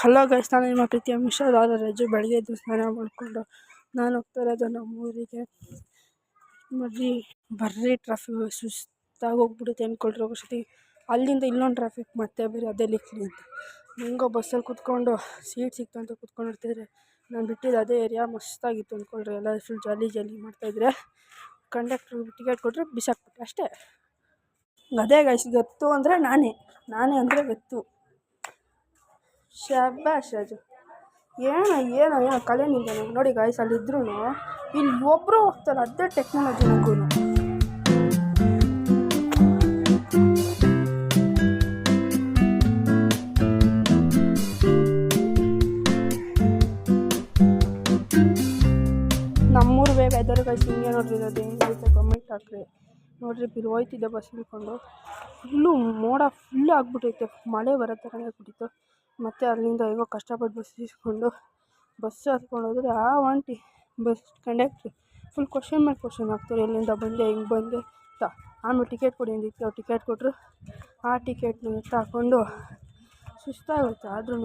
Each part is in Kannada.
ಹಲೋ ಗೈಸ್, ನಾನು ನಿಮ್ಮ ಪ್ರೀತಿಯ ಮಿಶ್ರದಾದ ರಜೆ. ಬೆಳಗ್ಗೆ ಎದ್ದು ಸ್ನಾನ ಮಾಡಿಕೊಂಡು ನಾನು ಹೋಗ್ತಾ ಇರೋದು ನಮ್ಮೂರಿಗೆ. ಬರ್ರಿ ಟ್ರಾಫಿಕ್ ಸುಸ್ತಾಗಿ ಹೋಗ್ಬಿಡುತ್ತೆ ಅಂದ್ಕೊಳ್ರಿ. ಅಷ್ಟೊತ್ತಿಗೆ ಅಲ್ಲಿಂದ ಇಲ್ಲೊಂದು ಟ್ರಾಫಿಕ್, ಮತ್ತೆ ಬೇರೆ ಅದೇ ಲಿಕ್ಲಿ ಅಂತ ಹೆಂಗೋ ಬಸ್ಸಲ್ಲಿ ಕೂತ್ಕೊಂಡು ಸೀಟ್ ಸಿಕ್ತು ಅಂತ ಕೂತ್ಕೊಂಡಿರ್ತಿದ್ರೆ. ನಾನು ಬಿಟ್ಟಿದ್ದು ಅದೇ ಏರಿಯಾ, ಮಸ್ತಾಗಿತ್ತು ಅಂದ್ಕೊಳ್ರಿ. ಎಲ್ಲ ಫುಲ್ ಜಾಲಿ ಮಾಡ್ತಾಯಿದ್ರೆ ಕಂಡಕ್ಟ್ರು ಟಿಕೆಟ್ ಕೊಟ್ಟರೆ ಬಿಸಾಕ್ಬಿಟ್ಟೆ ಅಷ್ಟೇ. ಅದೇ ಗೈಸ್, ಗೊತ್ತು ಅಂದರೆ ನಾನೇ ಅಂದರೆ ಗೊತ್ತು. ಶಬ್ಬಾಷ್ ರಾಜು, ಏನೋ ಕಲೆ ನಿಂದ ನೋಡಿ ಗಾಯ್ಸ್. ಅಲ್ಲಿದ್ರೂ ಇಲ್ಲಿ ಒಬ್ಬರು ಹೋಗ್ತಾರೆ, ಅದೇ ಟೆಕ್ನಾಲಜಿ. ನಮಗೂ ನಮ್ಮೂರು ವೆದರ್ ಗಾಯ್ಸ್ ಹಿಂಗೆ ನೋಡ್ರಿ. ಅದು ಹೆಂಗೈತೆ ಕಮೆಂಟ್ ಹಾಕ್ರಿ. ನೋಡ್ರಿ, ಬಿರು ಹೋಯ್ತಿದ್ದೆ ಬಸ್ ಹಿಡ್ಕೊಂಡು. ಮೋಡ ಫುಲ್ಲು ಆಗ್ಬಿಟ್ಟೈತೆ, ಮಳೆ ಬರೋ ಥರನೇ ಆಗ್ಬಿಟ್ಟಿತ್ತು. ಮತ್ತು ಅಲ್ಲಿಂದ ಹೇಗೋ ಕಷ್ಟಪಟ್ಟು ಬಸ್ ಇಸ್ಕೊಂಡು ಬಸ್ ಹತ್ಕೊಂಡು ಹೋದರೆ ಆ aunty bus conductor full question ಮೇಲೆ ಕ್ವಶನ್ ಹಾಕ್ತಾರೆ. ಎಲ್ಲಿಂದ ಬಂದೆ, ಹೆಂಗೆ ಬಂದೆ ಅಂತ. ಆಮೇಲೆ ಟಿಕೆಟ್ ಕೊಡಿ ಅಂದಿತ್ತು, ಅವ್ರು ಟಿಕೆಟ್ ಕೊಟ್ಟರು. ಆ ಟಿಕೆಟ್ನ ಹಾಕ್ಕೊಂಡು ಸುಸ್ತಾಗುತ್ತೆ. ಆದ್ರೂ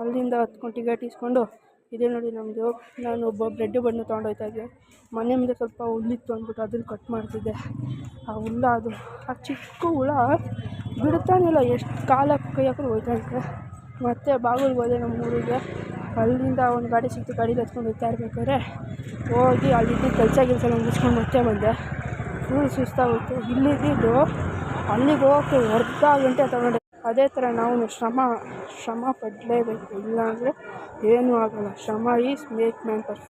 ಅಲ್ಲಿಂದ ಹತ್ಕೊಂಡು ಟಿಕೆಟ್ ಇಸ್ಕೊಂಡು ಇದೇ ನೋಡಿ ನಮ್ಮದು. ನಾನು ಒಬ್ಬ ಬ್ರೆಡ್ ಬಣ್ಣ ತೊಗೊಂಡೋಗ್ತಾಯಿದ್ದೆ. ಮನೆ ಮುಂದೆ ಸ್ವಲ್ಪ ಹುಲ್ಲಿತ್ತು ಅಂದ್ಬಿಟ್ಟು ಅದನ್ನು ಕಟ್ ಮಾಡ್ತಿದ್ದೆ. ಆ ಹುಲ್ಲ, ಆ ಚಿಕ್ಕ ಹುಳ ಬಿಡ್ತಾನಿಲ್ಲ, ಎಷ್ಟು ಕಾಲಕ್ಕೆ ಕೈ ಹಾಕಿದ್ರು ಹೋಯ್ತಾಯಿದ್ದೆ. ಮತ್ತು ಬಾಗಿಲಿಗೆ ಹೋದೆ ನಮ್ಮೂರಿಗೆ. ಅಲ್ಲಿಂದ ಒಂದು ಗಾಡಿ ಸಿಕ್ತು, ಗಾಡೀಲಿ ಹತ್ಕೊಂಡು ಹೋಗ್ತಾ ಇರ್ಬೇಕಾದ್ರೆ ಹೋಗಿ ಅಲ್ಲಿದ್ದು ಕೆಲಸ ಮುಗಿಸ್ಕೊಂಡು ಮತ್ತೆ ಬಂದೆ. ಫುಲ್ ಸುಸ್ತಾಗುತ್ತೆ. ಇಲ್ಲಿದ್ದು ಅಲ್ಲಿಗೆ ಹೋಗೋಕ್ಕೆ ಅರ್ಧ ಗಂಟೆ ತಗೊಂಡೆ. ಅದೇ ಥರ ನಾವು ಶ್ರಮ ಪಡಲೇಬೇಕು, ಇಲ್ಲ ಅಂದರೆ ಏನೂ ಆಗೋಲ್ಲ. ಶ್ರಮ ಈಸ್ ಮೇಕ್ ಮ್ಯಾನ್ ಪರ್ಫೆಕ್ಟ್.